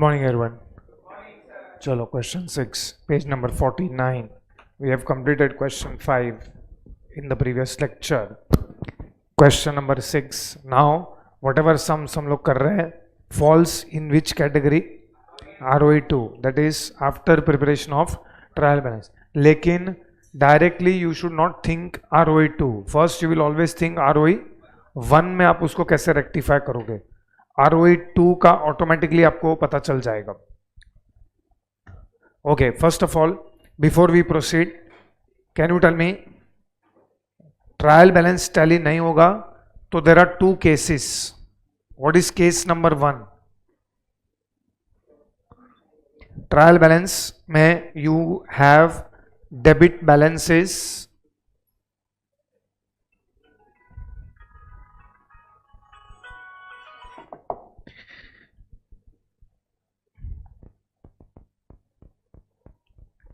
morning, everyone. Chalo, question 6, page number 49. We have completed question 5 in the previous lecture. Question number 6. Now, whatever sums हम लोग कर रहे हैं falls in which category? ROE2. That is after preparation of trial balance. लेकिन directly you should not think ROE2. First you will always think ROE1 में आप उसको कैसे rectify करोगे. ROE2 का ऑटोमेटिकली आपको पता चल जाएगा. Okay, first of all, before we proceed, can you tell me, trial balance tally नहीं होगा तो there are two cases. What is case number 1? Trial balance में you have debit balances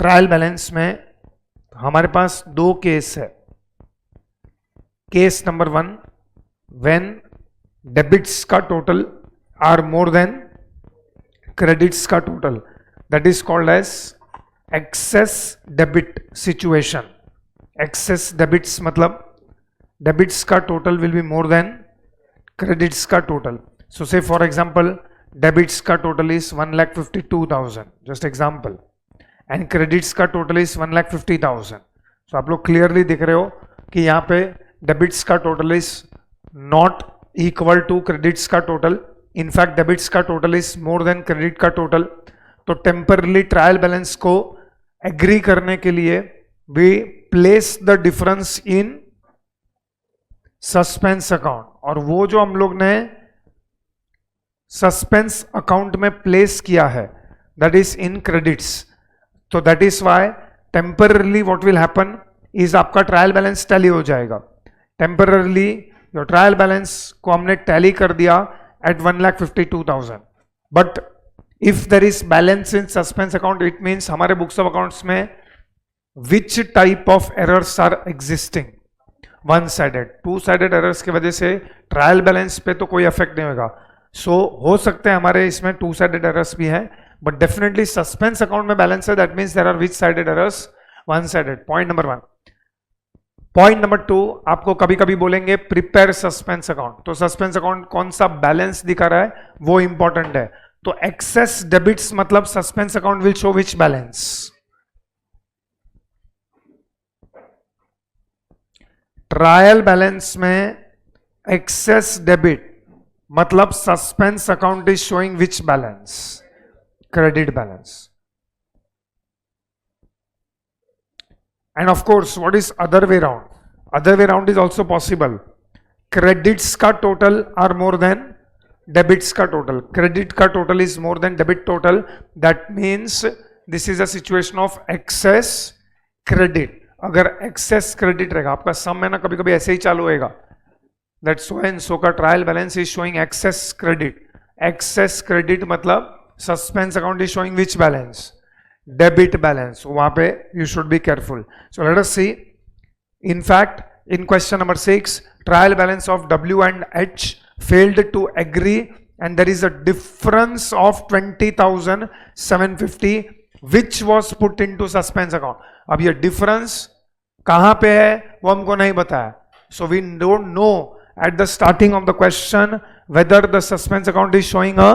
trial balance में हमारे पास दो केस है. Case number 1, when debits का total are more than credits का total, that is called as excess debit situation. Excess debits मतलब debits का total will be more than credits का total. So say for example debits का total is 1,52,000, just example, and credits का total is 1,50,000. तो आप लोग clearly दिख रहे हो कि यहाँ पे डेबिट्स का total is not equal to credits का टोटल. इनफैक्ट डेबिट्स का total is more than credit का टोटल. तो टेम्परली ट्रायल बैलेंस को एग्री करने के लिए we place the difference in suspense account. और वो जो हम लोग ने सस्पेंस अकाउंट में प्लेस किया है दैट इज इन क्रेडिट्स. तो that is why temporarily what will happen is आपका ट्रायल बैलेंस टैली हो जाएगा. टेम्परली योर ट्रायल बैलेंस को हमने टैली कर दिया at 1,52,000. But if there is balance in suspense account it means हमारे books of accounts में which type of errors are existing. One sided, two sided errors की वजह से ट्रायल बैलेंस पे तो कोई इफेक्ट नहीं होगा. सो हो सकते हैं हमारे इसमें टू साइडेड एरर्स भी हैं, but definitely suspense account में balance है, that means there are which sided errors? One sided. Point number 1. Point number 2, आपको कभी कभी बोलेंगे prepare suspense account. तो suspense account कौन सा balance दिखा रहा है वो important है. तो excess debits मतलब suspense account will show which balance? Trial balance में excess debit मतलब suspense account is showing which balance? Credit balance. And of course, what is other way round? Other way round is also possible. Credits का total are more than debits का total. Credit का total is more than debit total. That means this is a situation of excess credit. अगर excess credit रहेगा, आपका sum है ना कभी कभी ऐसे ही चालू होएगा. That so and so का trial balance is showing excess credit. Excess credit मतलब suspense account is showing which balance? Debit balance. वहां पे you should be careful. So let us see. In fact, in question number 6, trial balance of W and H failed to agree and there is a difference of 20,750 which was put into suspense account. अब ये difference कहां पे है वो हमको नहीं बताया. So we don't know at the starting of the question whether the suspense account is showing a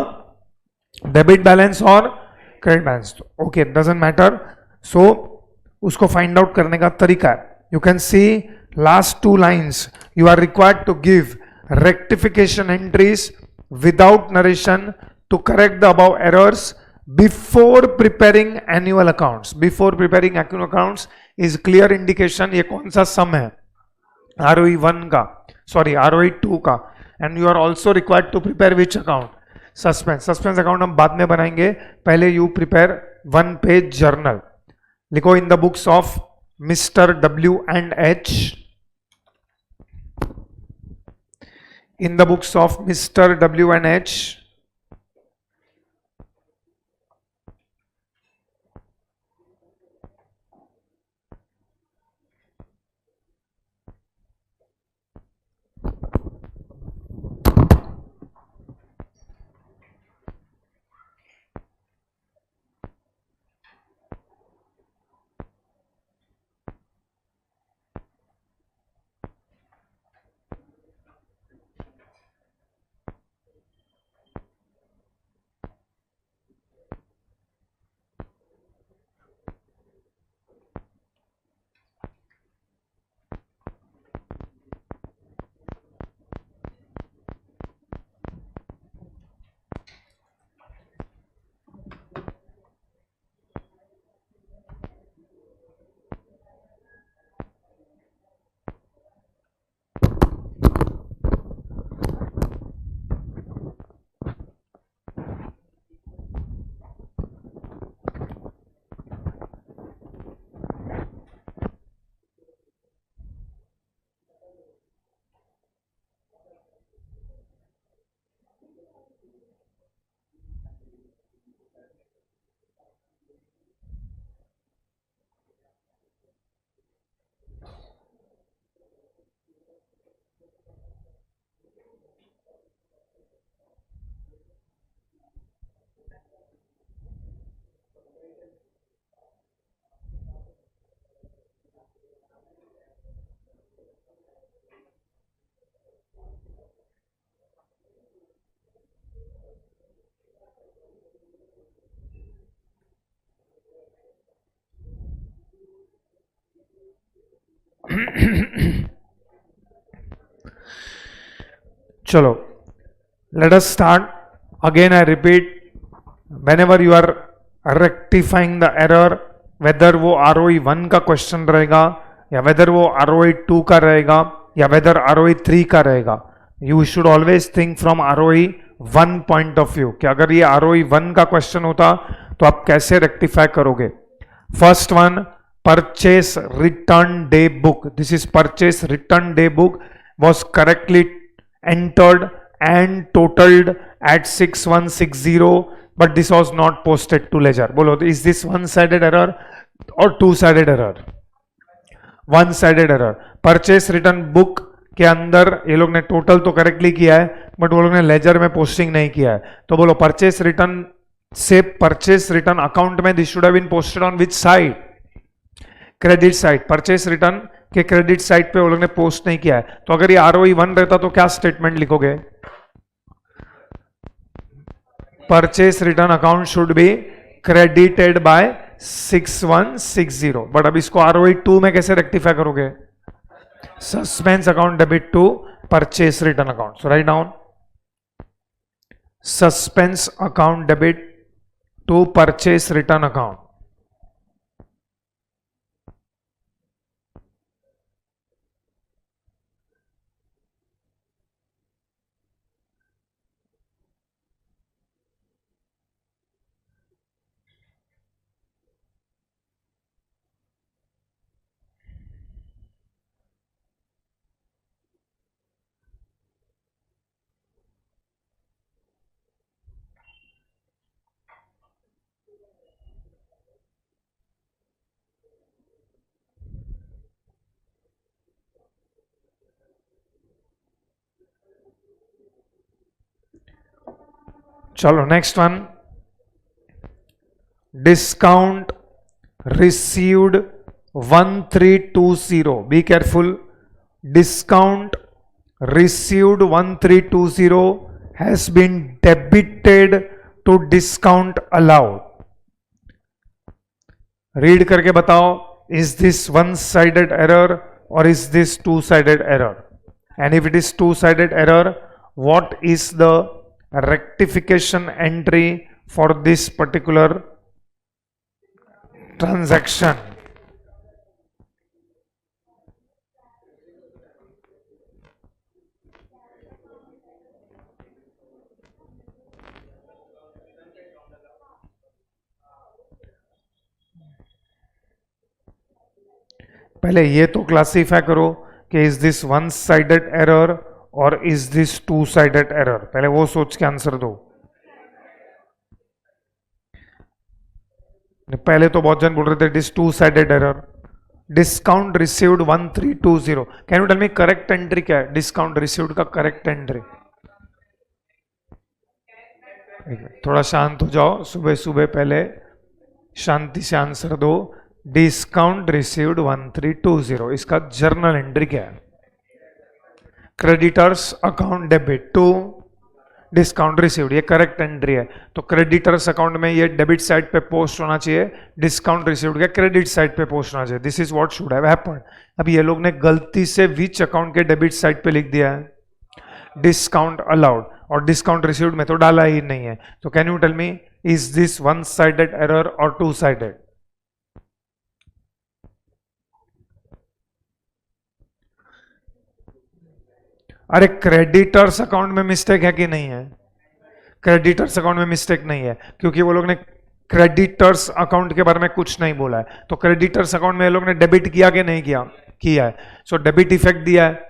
debit balance or credit balance. Okay, doesn't matter. So उसको फाइंड आउट करने का तरीका है. You can see last 2 lines. You are required to give rectification entries without narration to correct the above errors before preparing annual accounts. Before preparing annual accounts is clear indication ये कौन सा सम है, ROE1 का, sorry ROE2 का. And you are also required to prepare which account? Suspense. Suspense account हम बाद में बनाएंगे, पहले यू प्रिपेयर 1 पेज जर्नल. लिखो इन the books of mister W and H. In the books of mister W and H. चलो, let us start. Again I repeat, whenever you are rectifying the error, whether वो ROE 1 का question रहेगा या whether वो ROE 2 का रहेगा या whether ROE 3 का रहेगा, you should always think from ROE 1 point of view कि अगर ये ROE 1 का क्वेश्चन होता तो आप कैसे रेक्टिफाई करोगे. First one, purchase return day book. This is purchase return day book was correctly entered and totaled at 6160, but this was not posted to ledger. बोलो, is this one-sided error or two-sided error? One-sided error. Purchase return book के अंदर ये लोग ने total तो correctly किया है, but वो लोग ने लेजर में पोस्टिंग नहीं किया है. तो बोलो, परचेस रिटर्न से परचेस रिटर्न अकाउंट में this should have been posted on which side? Credit side. Purchase return के क्रेडिट साइड पे वो लोग ने पोस्ट नहीं किया है. तो अगर ये ROE 1 रहता तो क्या स्टेटमेंट लिखोगे? Purchase return account should be credited by 6160. But अब इसको ROE 2 में कैसे रेक्टिफाई करोगे? Suspense account debit to purchase return account. So write down suspense account debit to purchase return account. चलो next one, discount received 1320. Be careful. Discount received 1320 has been debited to discount allowed. Read करके बताओ, is this one sided error or is this two sided error? And if it is two sided error, what is the rectification entry for this particular transaction? पहले ये तो classify करो कि is this one sided error or is this two sided error. पहले वो सोच के answer दो. पहले तो बहुत जन बोल रहे थे it is two sided error. Discount received 1320. Can you tell me correct entry क्या है? डिस्काउंट रिसीव्ड का करेक्ट एंट्री. थोड़ा शांत हो जाओ, सुबह सुबह पहले शांति से आंसर दो. डिस्काउंट रिसीव्ड 1320, इसका जर्नल एंट्री क्या है? Creditors account debit to discount received. ये करेक्ट एंट्री है. तो क्रेडिटर्स अकाउंट में ये डेबिट साइड पे पोस्ट होना चाहिए, डिस्काउंट रिसीव्ड के क्रेडिट साइड पे पोस्ट होना चाहिए. This is what should have happened. अब ये लोग ने गलती से विच अकाउंट के डेबिट साइड पे लिख दिया है? Discount allowed. और डिस्काउंट रिसीव्ड में तो डाला ही नहीं है. तो can you tell me, is this one sided error और टू साइडेड? अरे क्रेडिटर्स अकाउंट में मिस्टेक है कि नहीं है? क्रेडिटर्स अकाउंट में मिस्टेक नहीं है, क्योंकि वो लोग ने क्रेडिटर्स अकाउंट के बारे में कुछ नहीं बोला है. तो क्रेडिटर्स अकाउंट में ये लोग ने डेबिट किया कि नहीं किया? किया है. सो डेबिट इफेक्ट दिया है.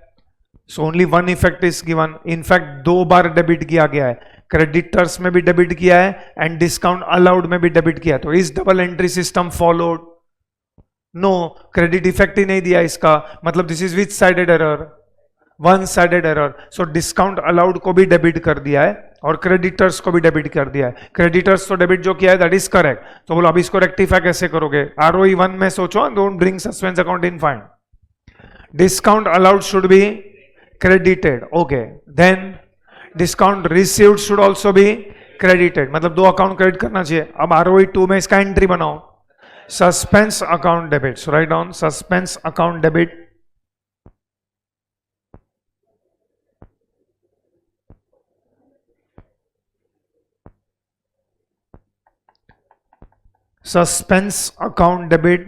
So only one effect is given. In fact 2 bar debit किया गया है. क्रेडिटर्स में भी डेबिट किया है एंड डिस्काउंट अलाउड में भी डेबिट किया है, तो इस double entry system followed? No, credit effect ही नहीं दिया इसका, मतलब this is which sided error? One sided error. So discount allowed को भी डेबिट कर दिया है और क्रेडिटर्स को भी डेबिट कर दिया है। क्रेडिटर्स तो डेबिट जो किया है दैट इज करेक्ट, तो बोलो अब इसको रेक्टिफाई कैसे करोगे? ROE 1 में सोचो, don't bring suspense account in find. Discount allowed should be credited, okay, then discount received should also be credited, मतलब दो अकाउंट क्रेडिट करना चाहिए। अब ROE 2 में इसका एंट्री बनाओ, suspense account debit, so write down suspense account debit suspense account debit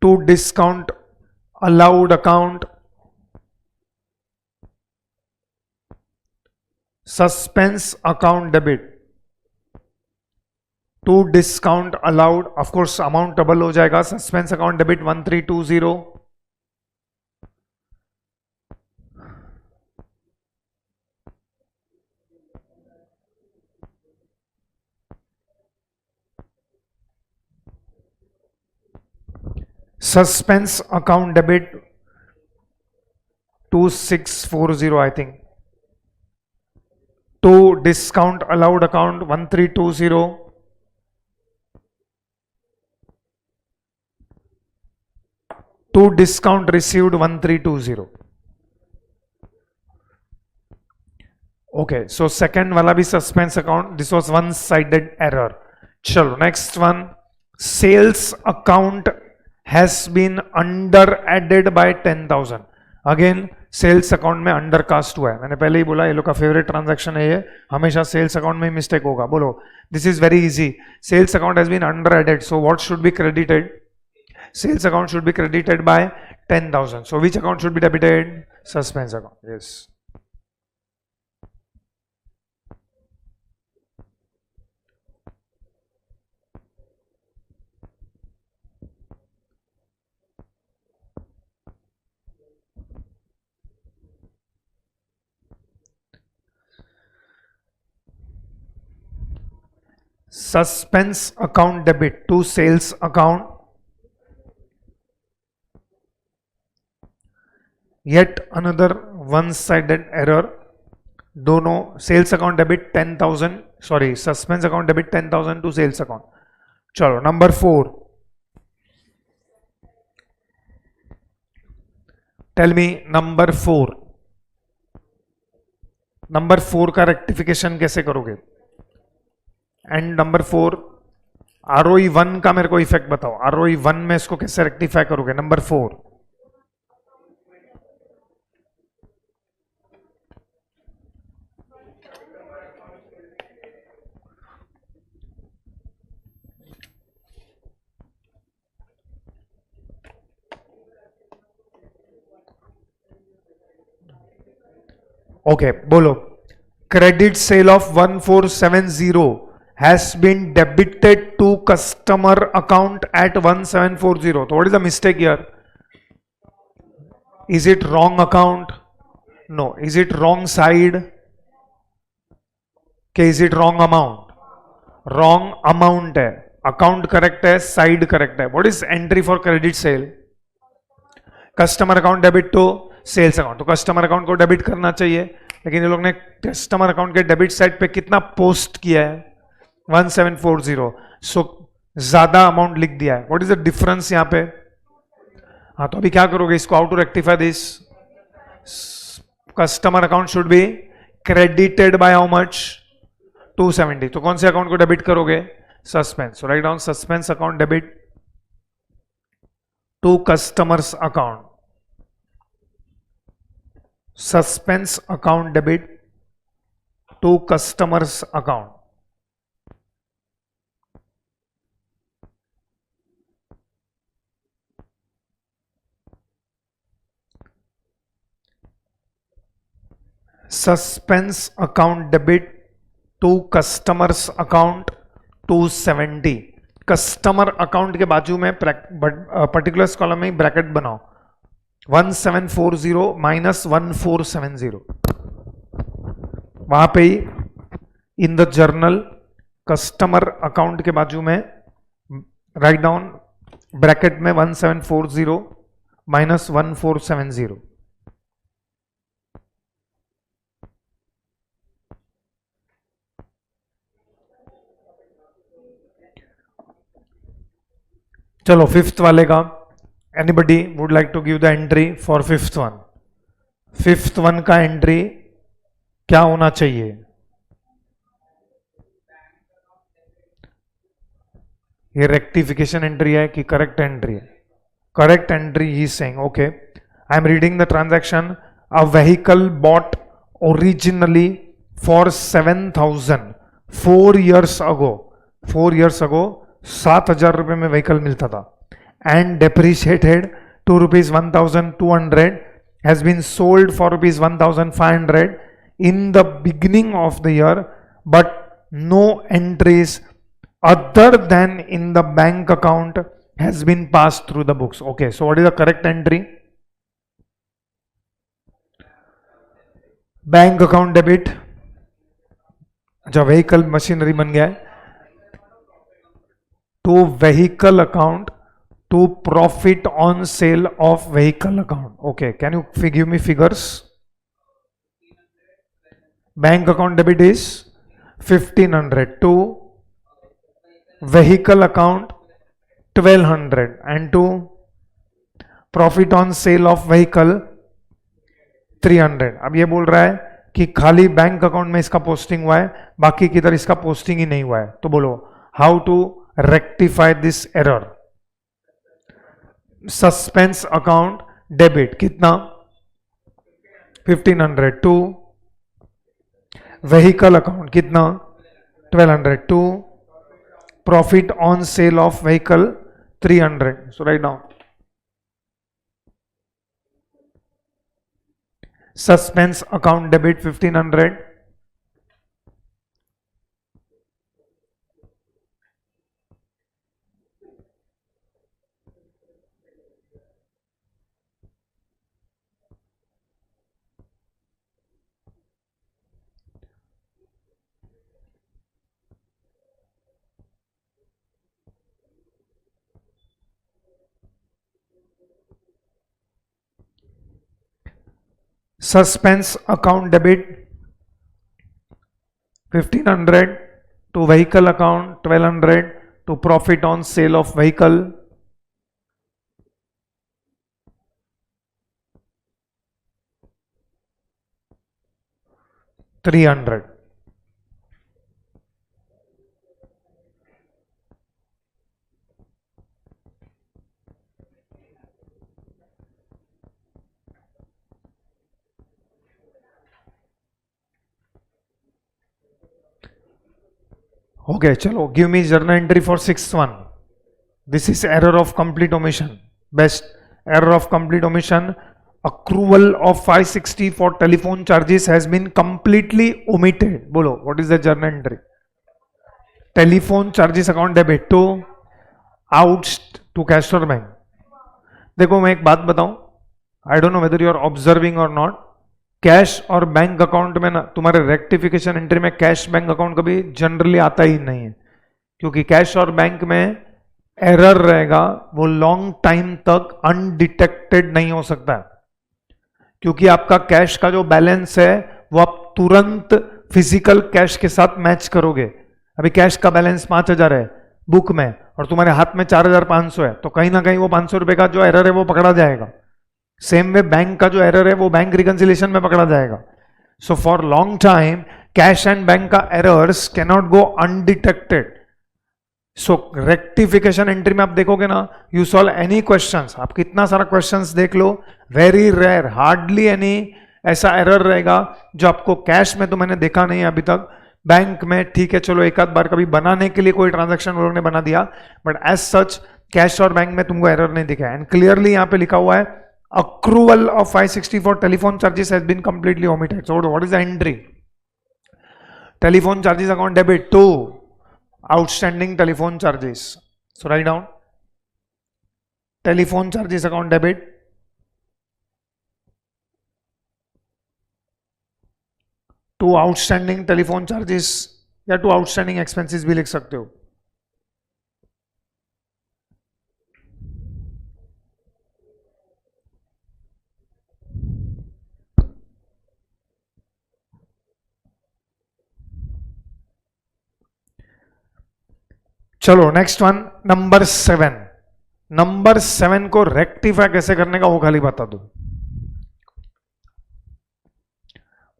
to discount allowed account, suspense account debit to discount allowed, of course amount double हो जाएगा, suspense account debit 1320, suspense account debit 2640, I think, to discount allowed account 1320, to discount received 1320. Okay, so second वाला भी suspense account, this was one sided error. चलो next one, sales account has been under added by 10,000. Again sales account में under cast हुआ है, मैंने पहले ही बोला ये लोग का फेवरेट ट्रांजैक्शन है ये, हमेशा सेल्स अकाउंट में मिस्टेक होगा। बोलो, this is very easy, sales account has been under added, so what should be credited? Sales account should be credited by 10,000, so which account should be debited? Suspense account, yes. Suspense account debit to sales account, yet another one-sided error, दोनों sales account debit 10,000, sorry suspense account debit 10,000 to sales account. चलो number 4, tell me number 4, number 4 का rectification कैसे करोगे? And number 4 ROE 1 का मेरे को effect बताओ, ROE 1 में इसको कैसे रेक्टिफाई करोगे? नंबर 4, ओके बोलो, credit sale of 1470 has been debited to customer account at 1740. So what is the mistake here? Is it wrong account? No. Is it wrong side? Okay, is it wrong amount? Wrong amount है, account correct है, side correct है. What is entry for credit sale? Customer account debit to sales account. तो customer account को debit करना चाहिए, लेकिन ये लोग ने customer account के debit side पे कितना post किया है? 1740, सो ज्यादा अमाउंट लिख दिया है। व्हाट इज द डिफरेंस यहाँ पे? हाँ, तो अभी क्या करोगे इसको? How to rectify this? Customer account should be credited by how much? 270, तो कौन से अकाउंट को डेबिट करोगे? Suspense, write down suspense account debit to customers account, suspense account debit to customers account. Suspense account debit to customers account 270। Customer account के बाजू में particulars column में bracket बनाओ, 1740 माइनस 1470, वहां पे ही in the journal customer account के बाजू में राइट डाउन ब्रैकेट में 1740 माइनस 1470. चलो फिफ्थ वाले का, anybody would like to give the entry for fifth one? Fifth one का एंट्री क्या होना चाहिए? ये रेक्टिफिकेशन एंट्री है कि करेक्ट एंट्री है? करेक्ट एंट्री ही saying. Okay, I am reading the transaction. A vehicle bought originally for 7,000 4 years ago. 4 years ago 7,000 रुपए में व्हीकल मिलता था, and depreciated to rupees 1,200, has been sold for rupees 1,500 in the beginning of the year, but no entries other than in the bank account has been passed through the books. Okay, so what is the correct entry? Bank account debit. अच्छा, vehicle machinery बन गया है. To vehicle account to profit on sale of vehicle account. Okay, can you give me figures? Bank account debit is 1,500 to vehicle account 1,200 and to profit on sale of vehicle 300. अब ये बोल रहा है कि खाली बैंक अकाउंट में इसका posting हुआ है, बाकी किधर इसका पोस्टिंग ही नहीं हुआ है. तो बोलो how to rectify this error? Suspense account debit कितना? 1,500 टू व्हीकल अकाउंट कितना? 1,200 to profit on sale of vehicle 300. So write down suspense account debit 1,500, suspense account debit 1,500 to vehicle account 1,200 to profit on sale of vehicle 300. Okay, chalo, give me journal entry for sixth one. This is error of complete omission. Best error of complete omission. Accrual of 560 for telephone charges has been completely omitted. Bolo, what is the journal entry? Telephone charges account debit to out to cash or bank. देखो मैं एक बात बताऊं, I don't know whether you are observing और not. Cash और bank account में ना तुम्हारे रेक्टिफिकेशन एंट्री में कैश बैंक अकाउंट कभी जनरली आता ही नहीं है, क्योंकि कैश और बैंक में एरर रहेगा, वो लॉन्ग टाइम तक अनडिटेक्टेड नहीं हो सकता है, क्योंकि आपका कैश का जो बैलेंस है वो आप तुरंत फिजिकल कैश के साथ मैच करोगे. अभी कैश का बैलेंस 5,000 है बुक में और तुम्हारे हाथ में 4,500 है, तो कहीं ना कहीं वो 500 रुपए का जो एरर है वो पकड़ा जाएगा. सेम वे बैंक का जो एरर है वो बैंक रिकंसिलिएशन में पकड़ा जाएगा. So for long time cash and bank का errors can not go undetected. So rectification entry में आप देखोगे ना, यू सॉल्व एनी क्वेश्चंस, आप कितना सारा क्वेश्चंस देख लो, वेरी रेयर, हार्डली एनी ऐसा एरर रहेगा जो आपको कैश में तो मैंने देखा नहीं है अभी तक. बैंक में ठीक है, चलो एक आध बार कभी बनाने के लिए कोई ट्रांजैक्शन वो लोग ने बना दिया, बट एज सच कैश और बैंक में तुमको एरर नहीं दिखा है. एंड क्लियरली यहां पे लिखा हुआ है accrual of 560 for telephone charges has been completely omitted. So what is the entry? Telephone charges account debit to outstanding telephone charges. So write down telephone charges account debit to outstanding telephone charges या to outstanding expenses भी लिख सकते हो. चलो next one, number 7. Number 7 को rectify कैसे करने का वो खाली बता दो.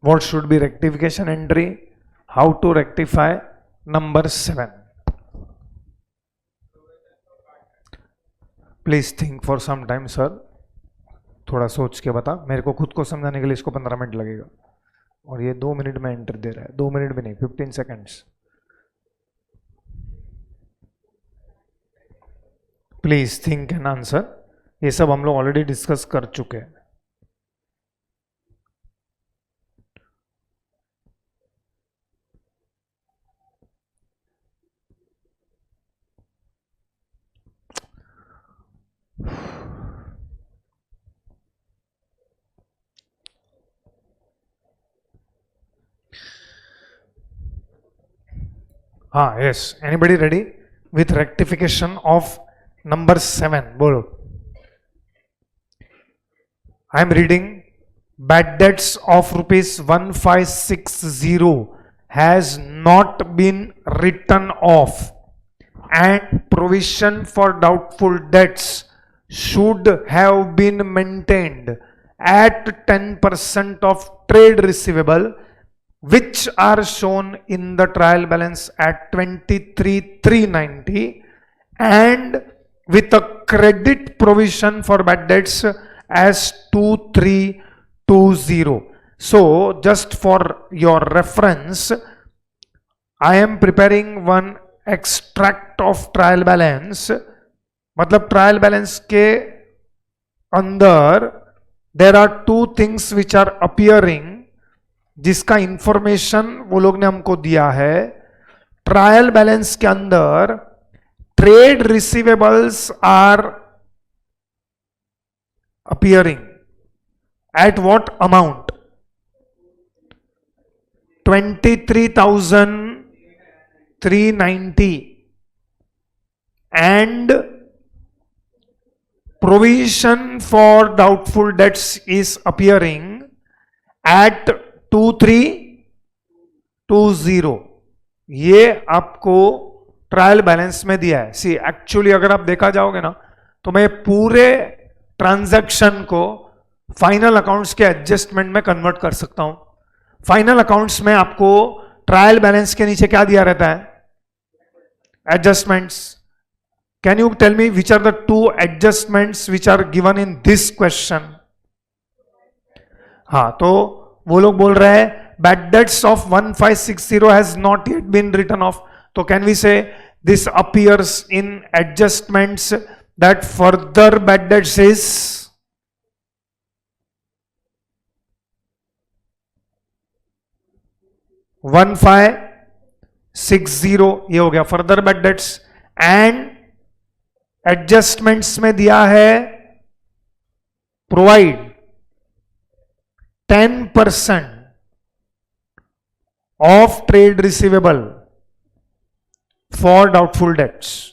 What should be rectification entry? How to rectify number 7? Please think for some time, sir. थोड़ा सोच के बता. मेरे को खुद को समझाने के लिए इसको 15 मिनट लगेगा और ये 2 मिनट में एंट्री दे रहा है. 2 मिनट भी नहीं, 15 seconds. Please think and answer. ये सब हम लोग ऑलरेडी डिस्कस कर चुके हैं. हाँ, yes. Anybody ready with rectification of number 7? बोलो. आई am reading. Bad debts of rupees 1560 has not been written off and provision for doubtful debts should have been maintained at 10% of trade receivable, which are shown in the trial balance at 23,390 and with a credit provision for bad debts as 2320. So just for your reference, I am preparing one extract of trial balance. मतलब trial balance के अंदर there are two things which are appearing, जिसका information वो लोग ने हमको दिया है. ट्रायल बैलेंस के अंदर trade receivables are appearing at what amount? 23,390 and provision for doubtful debts is appearing at 2320. ये आपको ट्रायल बैलेंस में दिया है. सी एक्चुअली अगर आप देखा जाओगे ना तो मैं पूरे ट्रांजैक्शन को फाइनल अकाउंट्स के एडजस्टमेंट में कन्वर्ट कर सकता हूं. फाइनल अकाउंट्स में आपको ट्रायल बैलेंस के नीचे क्या दिया रहता है? Adjustments. Can you tell me which are the 2 adjustments which are given in this question? हाँ, तो वो लोग बोल रहे हैं bad debts of 1560 has not yet been written off. तो can we say this appears in adjustments that further bad debts is 1560. ये हो गया further bad debts. And adjustments में दिया है provide 10% of trade receivable for doubtful dates.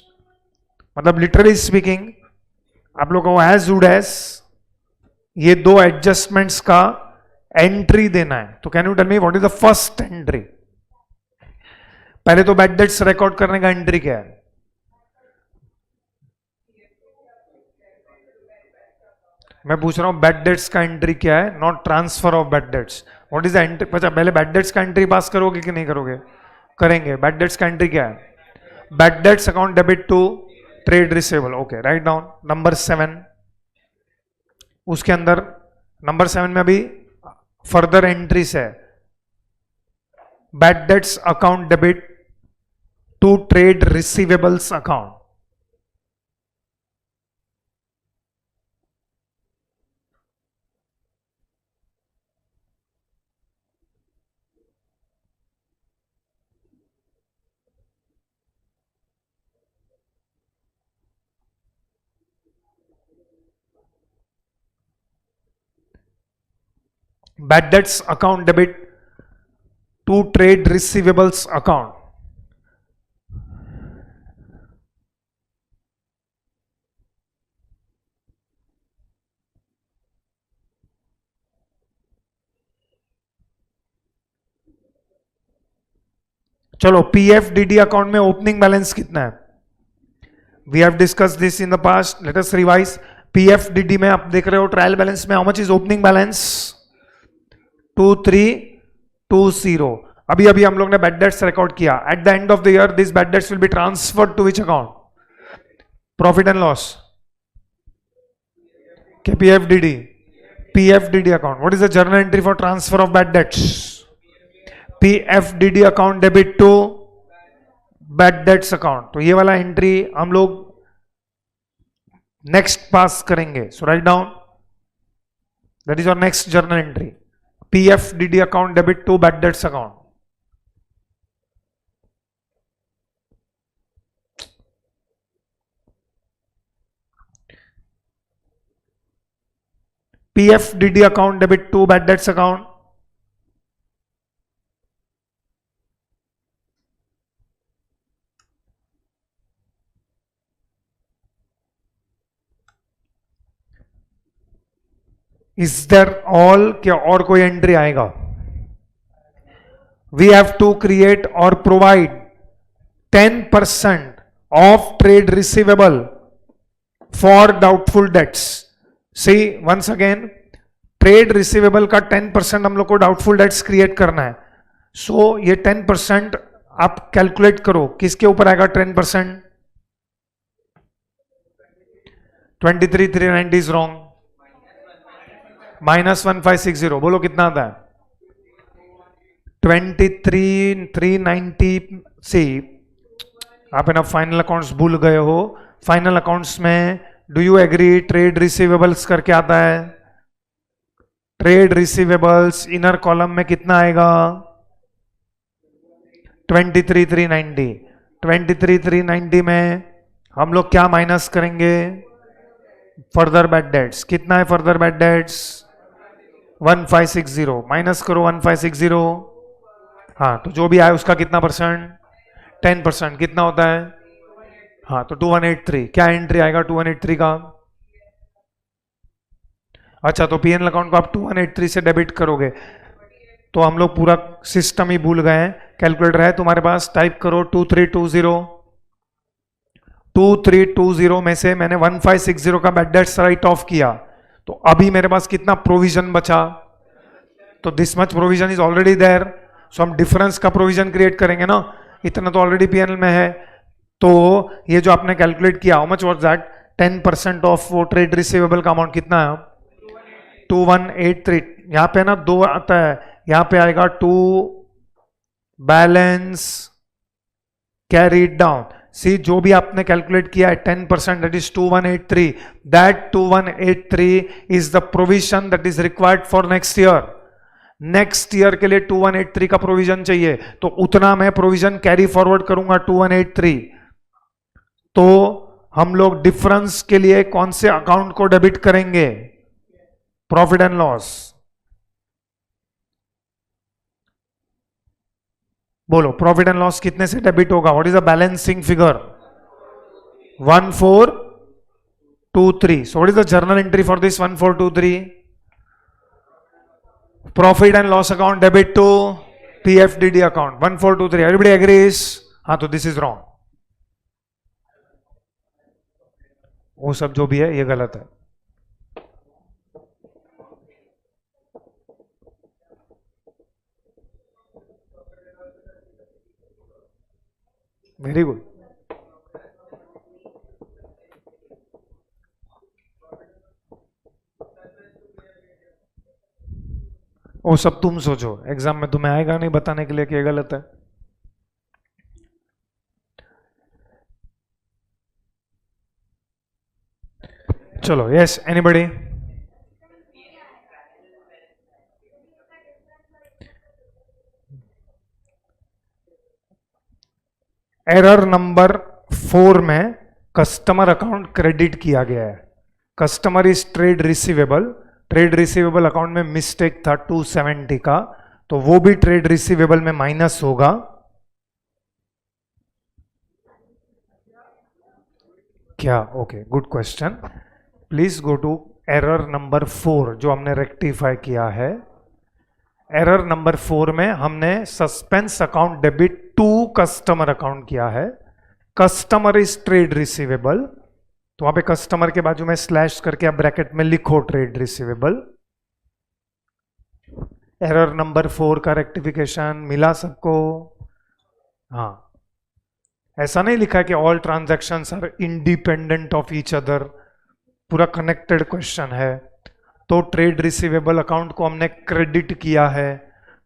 मतलब literally speaking आप लोगों को एज गुड एज ये 2 एडजस्टमेंट्स का एंट्री देना है. तो can you tell me what is the first entry? पहले तो बैड डेट्स रिकॉर्ड करने का एंट्री क्या है? मैं पूछ रहा हूं बैड डेट्स का एंट्री क्या है, not transfer of bad dates. What is the entry? अच्छा, पहले बैड डेट्स का एंट्री पास करोगे कि नहीं करोगे? करेंगे. बैड डेट्स का एंट्री क्या है? Bad debts account debit to trade receivable. Okay, write down number 7. उसके अंदर नंबर 7 में अभी फर्दर एंट्रीज है. Bad debts account debit to trade receivables account. Bad debts account debit to trade receivables account. चलो PFDD account में opening balance कितना है? We have discuss this in the past. Let us revise. PFDD में आप देख रहे हो trial balance में how much is opening balance? 2320. अभी अभी हम लोग ने बैड डेट्स रिकॉर्ड किया. At the end of the year this bad debts will be transferred to which account? Profit and loss के PFDD. PFDD account. What is the journal entry for transfer of bad debts? PFDD account debit to bad debts account. तो ये वाला entry हम लोग next pass करेंगे. So write down, that is your next journal entry. पीएफडीडी account debit to bad debts account. PFDD account debit to bad debts account. Is there all? क्या और कोई entry आएगा? We have to create or provide 10% of trade receivable for doubtful debts. See once again, trade receivable का 10% हम लोग को doubtful debts create करना है. सो ये 10% आप कैलकुलेट करो किसके ऊपर आएगा 10%? 23,390 इज रॉन्ग. -1560. बोलो कितना आता है? 23,390. सी आप ना फाइनल अकाउंट्स भूल गए हो. फाइनल अकाउंट्स में do you agree trade receivables करके आता है. ट्रेड रिसीवेबल्स इनर कॉलम में कितना आएगा? 23,390. 23,390 में हम लोग क्या माइनस करेंगे? Further bad dates. कितना है फर्दर बैड डेट्स? 1560. माइनस करो 1560. हाँ, तो जो भी आए उसका कितना परसेंट? 10%. कितना होता है? हाँ, तो 2183. क्या एंट्री आएगा 2183 का? अच्छा, तो पीएनएल अकाउंट को आप 2183 से डेबिट करोगे. तो हम लोग पूरा सिस्टम ही भूल गए हैं. कैलकुलेटर है तुम्हारे पास? टाइप करो 2320. 2320 में से मैंने 1560 का बैड डेट्स राइट ऑफ किया. तो अभी मेरे पास कितना प्रोविजन बचा? तो this much provision is already there. So हम डिफरेंस का प्रोविजन क्रिएट करेंगे ना. इतना तो ऑलरेडी पीएनएल में है. तो ये जो आपने कैलकुलेट किया, how much was that? 10% of वो ट्रेड रिसीवेबल का अमाउंट कितना है? 2183. यहां पे ना 2 आता है. यहां पे आएगा 2 बैलेंस कैरीड डाउन. सी जो भी आपने कैलकुलेट किया है 10%, that is 2183. That 2183 is the provision that is required for next year. Next year के लिए 2183 का प्रोविजन चाहिए. तो उतना मैं प्रोविजन कैरी फॉरवर्ड करूंगा 2183. तो हम लोग डिफरेंस के लिए कौन से अकाउंट को डेबिट करेंगे? Profit and loss. बोलो प्रॉफिट एंड लॉस कितने से डेबिट होगा? What is the balancing figure? 1423. So what is the journal entry for this 1423? Profit and loss account debit to PFDD account 1423. Everybody agrees? हाँ, तो this is wrong. वो सब जो भी है ये गलत है. Very good. वो सब तुम सोचो. एग्जाम में तुम्हें आएगा नहीं बताने के लिए कि ये गलत है. चलो, यस एनीबॉडी? एरर नंबर 4 में कस्टमर अकाउंट क्रेडिट किया गया है. Customer is trade receivable. Trade receivable account में मिस्टेक था 270 का. तो वो भी ट्रेड रिसीवेबल में माइनस होगा। क्या? Okay, good question. Please go to error number 4 जो हमने रेक्टिफाई किया है। एरर नंबर 4 में हमने suspense account debit to customer account किया है। कस्टमर इज ट्रेड रिसीवेबल, तो वहां पे कस्टमर के बाजू में स्लैश करके आप ब्रैकेट में लिखो ट्रेड रिसीवेबल। एरर नंबर 4 का रेक्टिफिकेशन मिला सबको? हाँ, ऐसा नहीं लिखा कि all transactions are independent of each other, पूरा कनेक्टेड क्वेश्चन है। तो ट्रेड रिसीवेबल अकाउंट को हमने क्रेडिट किया है,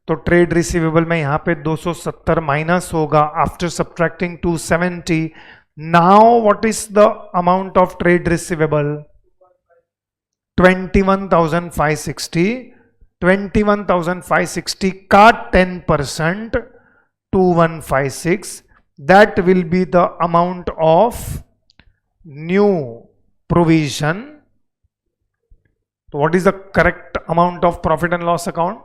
तो ट्रेड रिसीवेबल में यहां पे 270 माइनस होगा after subtracting 270। Now what is the amount of trade receivable? 21,560। 21,560 का 10% 2156, that will be the amount of new provision. So what is the correct amount of profit and loss account?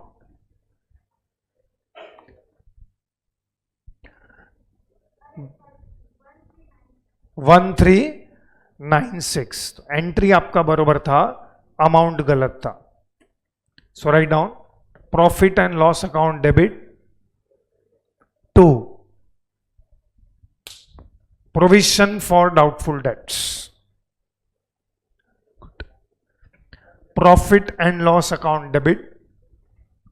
1396। Entry आपका बरोबर था, amount गलत था। So write down profit and loss account debit to provision for doubtful debts. Profit and loss account debit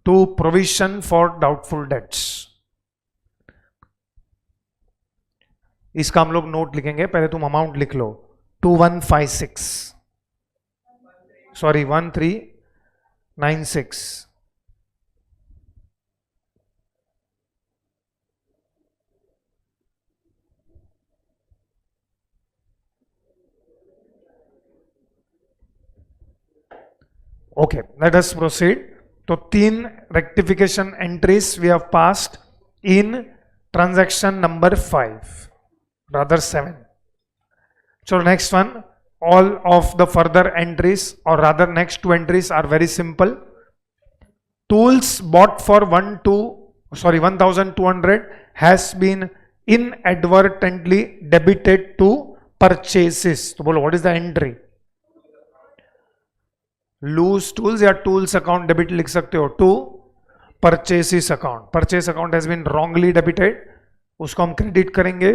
to provision for doubtful debts. इसका हम लोग note लिखेंगे, पहले तुम अमाउंट लिख लो। 2156, sorry 1396। Okay, let us proceed. तो 3 rectification entries we have passed in transaction number 5, rather 7. So next one, all of the further entries or rather next 2 entries are very simple. Tools bought for 1,200 has been inadvertently debited to purchases. तो बोलो what is the entry? Loose tools या tools account debit लिख सकते हो to purchases account. Purchase account has been wrongly debited, उसको हम credit करेंगे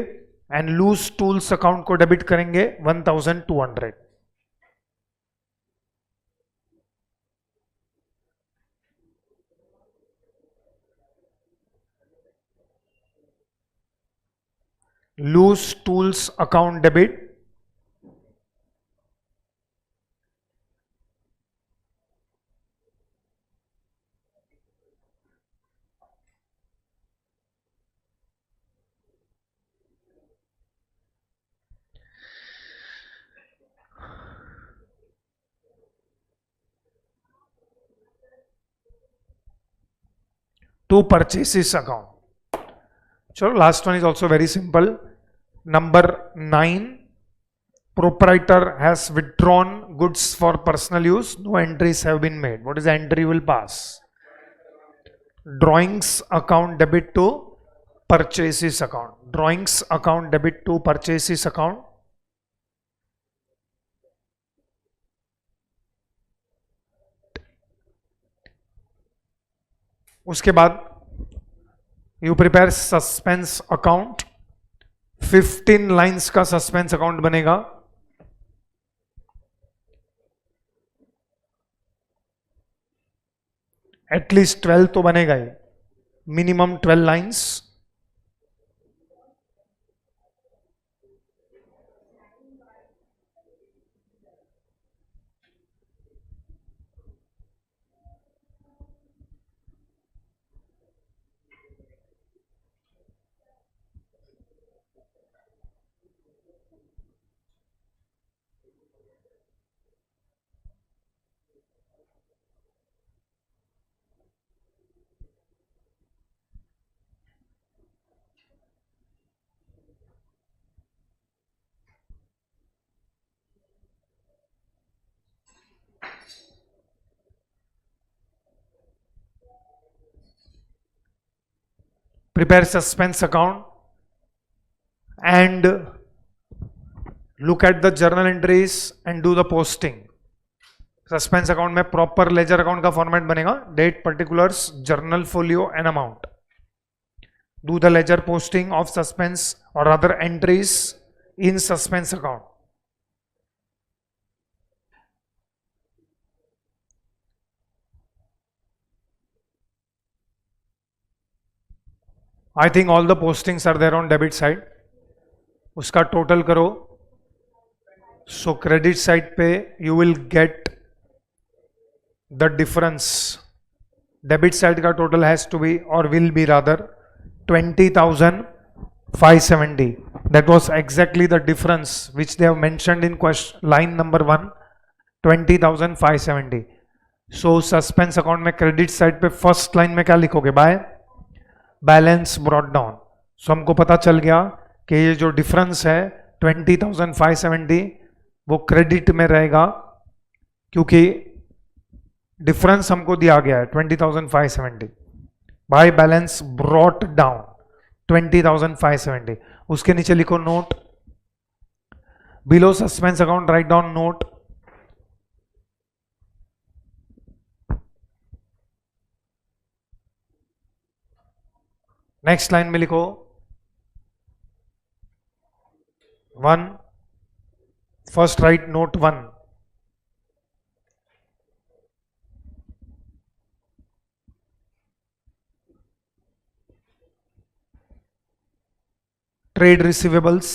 and loose tools account को डेबिट करेंगे 1200। Loose tools account debit to purchases account. चलो last one is also very simple. Number 9, proprietor has withdrawn goods for personal use, no entries have been made. What is the entry will pass? Drawings account debit to purchases account. Drawings account debit to purchases account. उसके बाद you prepare suspense account. 15 lines का suspense account बनेगा। At least 12 तो बनेगा ही, minimum 12 lines. prepare suspense account and look at the journal entries and do the posting. Suspense account में proper ledger account का format बनेगा, date, particulars, journal folio and amount. Do the ledger posting of suspense or other entries in suspense account. I think all the postings are there on debit side. उसका total करो. So credit side पे you will get the difference. Debit side का total has to be or will be rather 20,570. That was exactly the difference which they have mentioned in question line number 1, 20,570. So suspense account में credit side पे first line में क्या लिखोगे? By balance brought down. So हमको पता चल गया कि ये जो डिफरेंस है 20,570 वो क्रेडिट में रहेगा, क्योंकि डिफरेंस हमको दिया गया है 20,570. Bye balance brought down 20,570. उसके नीचे लिखो note. Below suspense account write down note. Next line में लिखो 1. First right note 1. Trade receivables,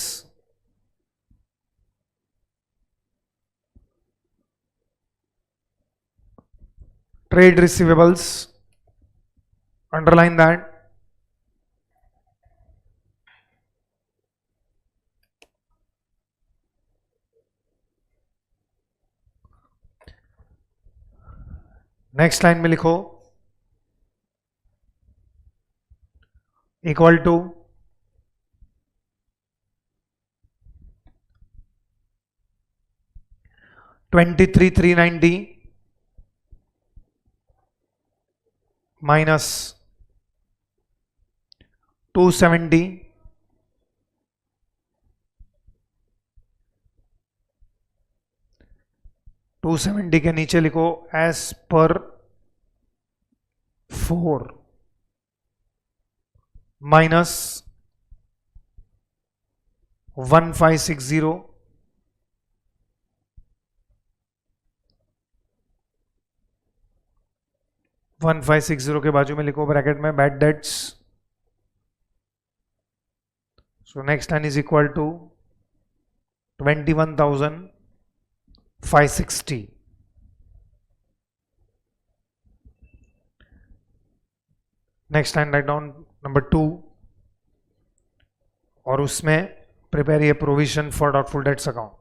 trade receivables, underline that. Next line में लिखो इक्वल टू $23,390 माइनस 270 270 के नीचे लिखो एज पर 4 माइनस 1560 1560 के बाजू में लिखो ब्रैकेट में bad debts. So next line is equal to 21,560. Next line write down number 2 और उसमें प्रिपेयर ये provision for doubtful debts account.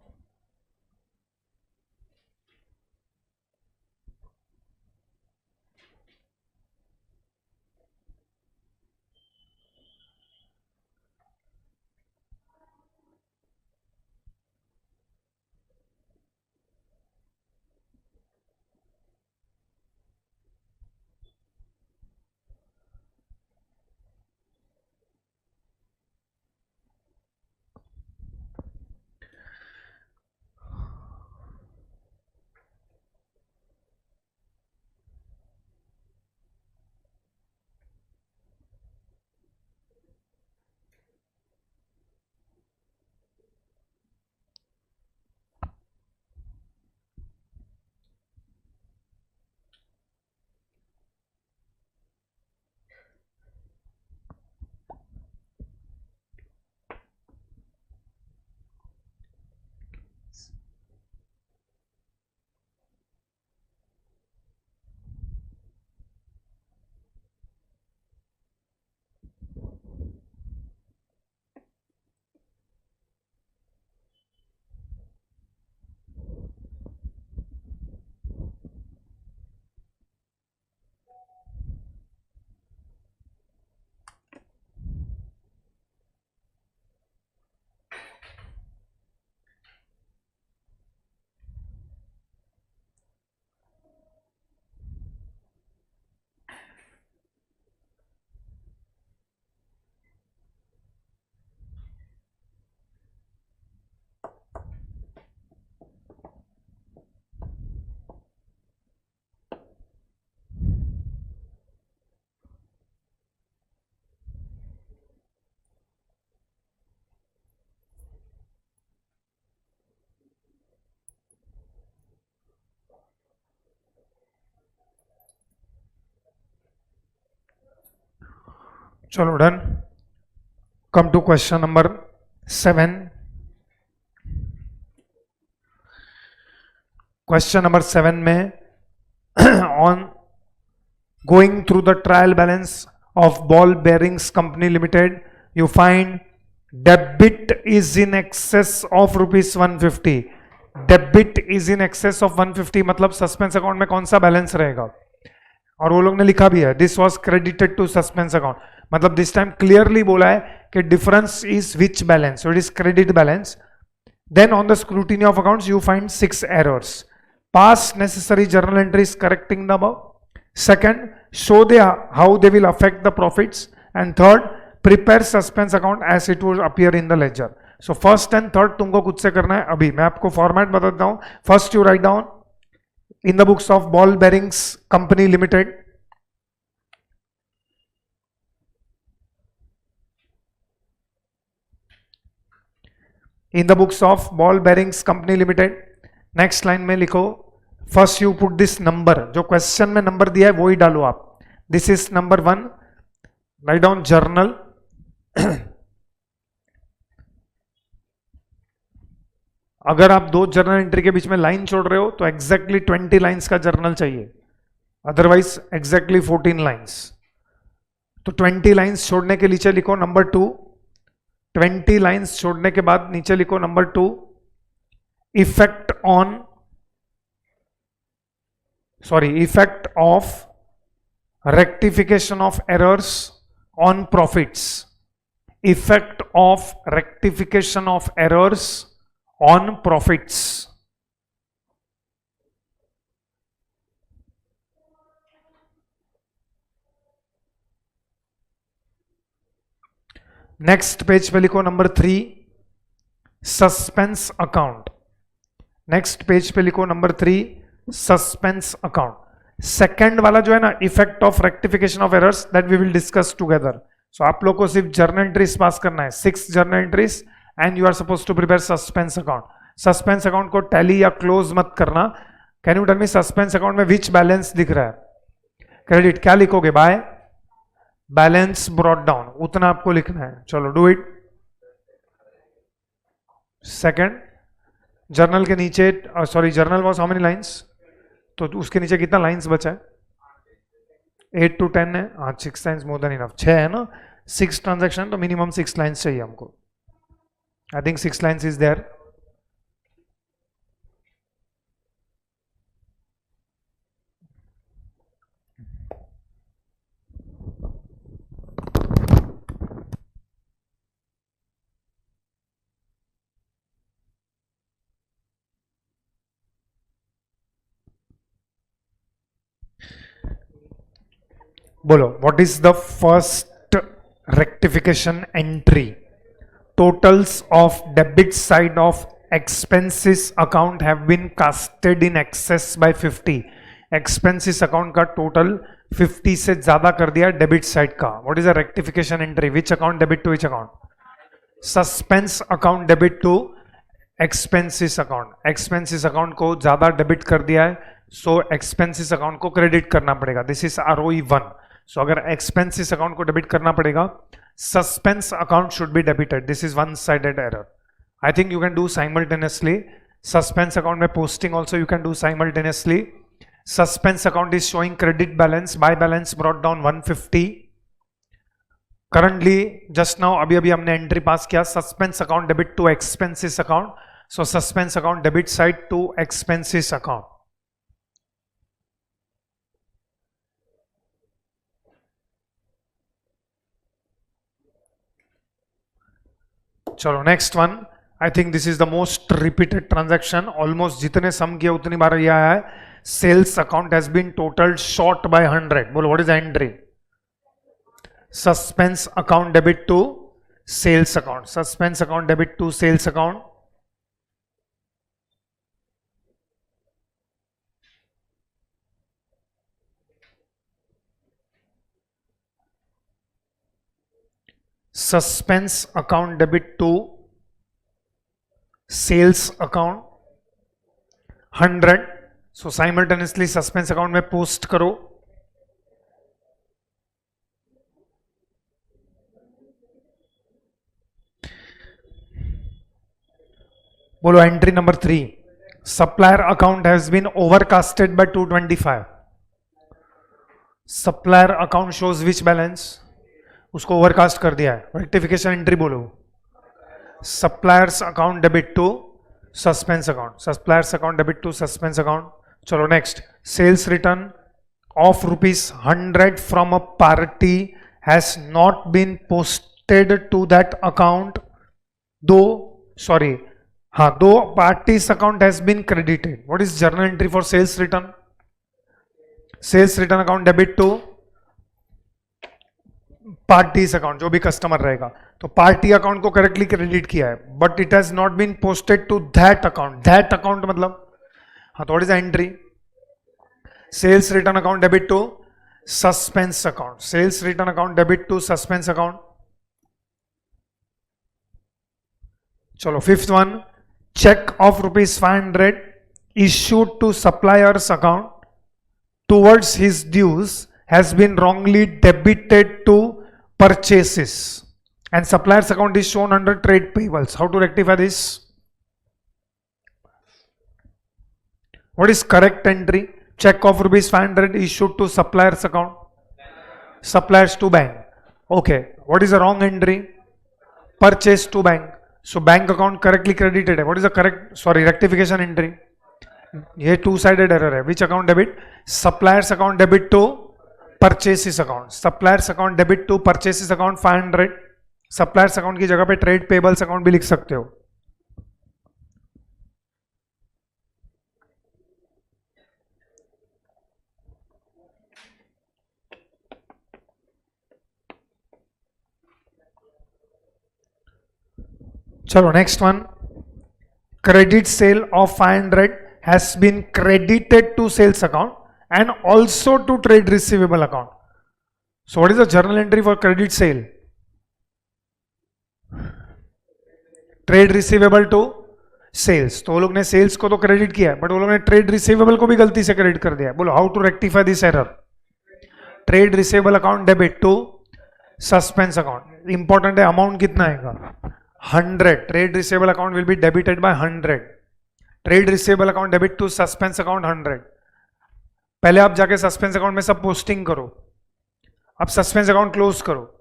चलो done. Come to question number 7. Question number 7 में on going through the trial balance of ball bearings company limited, you find debit is in excess of rupees 150. Debit is in excess of 150 मतलब suspense account में कौन सा balance रहेगा, और वो लोग ने लिखा भी है this was credited to suspense account, मतलब दिस टाइम क्लियरली बोला है कि difference is which balance, so it is credit balance. Then on the scrutiny of accounts you find 6 errors. Pass necessary journal entries correcting the above. Second, show how they will affect the profits. And third, prepare suspense account as it will appear in the ledger. So first and third तुमको खुद से करना है. अभी मैं आपको format बताता हूं. First you write down in the books of Ball Bearings Company Limited. In the books of Ball Bearings Company Limited. Next line में लिखो first you put this number, जो क्वेश्चन में नंबर दिया है वो ही डालो आप. This is number 1. Write down journal. अगर आप दो जर्नल एंट्री के बीच में लाइन छोड़ रहे हो तो एग्जैक्टली 20 लाइंस का जर्नल चाहिए, अदरवाइज एग्जैक्टली 14 लाइंस. तो 20 लाइंस छोड़ने के नीचे लिखो नंबर 2. 20 लाइंस छोड़ने के बाद नीचे लिखो number 2, effect of rectification of errors on profits. Effect of rectification of errors on profits. Next page पे लिखो number 3, suspense account. Next page पे लिखो नंबर 3, सस्पेंस अकाउंट. सेकंड वाला जो है ना, effect of rectification of errors, that we will discuss together. So आप लोग को सिर्फ जर्नल एंट्रीज पास करना है, 6 journal entries, and you are suppose to prepare suspense account. Suspense account को टैली या क्लोज मत करना. Can you tell me suspense account में विच बैलेंस दिख रहा है? क्रेडिट. क्या लिखोगे? बाय बैलेंस ब्रॉट डाउन, उतना आपको लिखना है. चलो डू इट. सेकंड, जर्नल के नीचे, sorry journal was how many lines, तो उसके नीचे कितना लाइंस बचा है? 8 to 10 है. हाँ, 6 लाइंस मोर देन इनफ. 6 है ना, 6 ट्रांजैक्शन, तो मिनिमम 6 लाइंस चाहिए हमको. I think 6 lines is there. बोलो, what is the first rectification entry? Totals of debit side of expenses account have been casted in excess by 50. Expenses account का total 50 से ज्यादा कर दिया डेबिट साइड का. What is a rectification entry? Which account debit to which account? Suspense account debit to expenses account. Expenses account को ज्यादा debit कर दिया है, सो एक्सपेंसेस अकाउंट को क्रेडिट करना पड़ेगा. This is ROE 1. सो अगर एक्सपेंसेस अकाउंट को डेबिट करना पड़ेगा, suspense account should be debited. This is one sided error. I think you can do simultaneously. Suspense account में posting also you can do simultaneously. Suspense account is showing credit balance, by balance brought down 150. Currently just now अभी अभी हमने entry pass किया, suspense account debit to expenses account. So suspense account debit side to expenses account. चलो next one. I think this is the most repeated transaction. Almost जितने sum किए उतनी बार ये आया है. Sales account has been total short by 100. बोलो, what is the entry? Suspense account debit to sales account. Suspense account debit to sales account. Suspense account debit to sales account 100. So simultaneously suspense account में post करो. बोलो entry number 3, supplier account has been overcasted by 225. Supplier account shows which balance, उसको overcast कर दिया है, rectification entry बोलो. Suppliers account debit to suspense account, suppliers account debit to suspense account. चलो next, sales return of ₹100 from a party has not been posted to that account, though party's account has been credited. What is journal entry for sales return? Sales return account debit to party's account, जो भी customer रहेगा. तो party account को correctly credit किया है, but it has not been posted to that account. That account मतलब, हाँ, तो what is the entry? Sales return account debit to suspense account. Sales return account debit to suspense account. चलो fifth one, check of ₹500 issued to supplier's account towards his dues has been wrongly debited to purchases and supplier's account is shown under trade payables. How to rectify this? What is correct entry? Check of ₹500 issued to supplier's account, suppliers to bank. Okay, what is the wrong entry? Purchase to bank. So bank account correctly credited है. What is the correct, rectification entry? ये two sided error है. Which account debit? Suppliers account debit to purchases account. Suppliers account debit to purchases account 500. Suppliers account की जगह पे trade payables account भी लिख सकते हो. चलो next one, credit sale of 500 has been credited to sales account and also to trade receivable account. So what is the journal entry for credit sale? Trade receivable to sales. तो वो लोग ने sales को तो credit किया है, but वो लोग ने ट्रेड रिसीवेबल को भी गलती से क्रेडिट कर दिया है. बोलो how to rectify this error? Trade receivable account debit to suspense account. Important है, अमाउंट कितना आएगा? 100. Trade receivable account will be debited by 100. Trade receivable account debit to suspense account 100. पहले आप जाके सस्पेंस अकाउंट में सब पोस्टिंग करो, अब सस्पेंस अकाउंट क्लोज करो,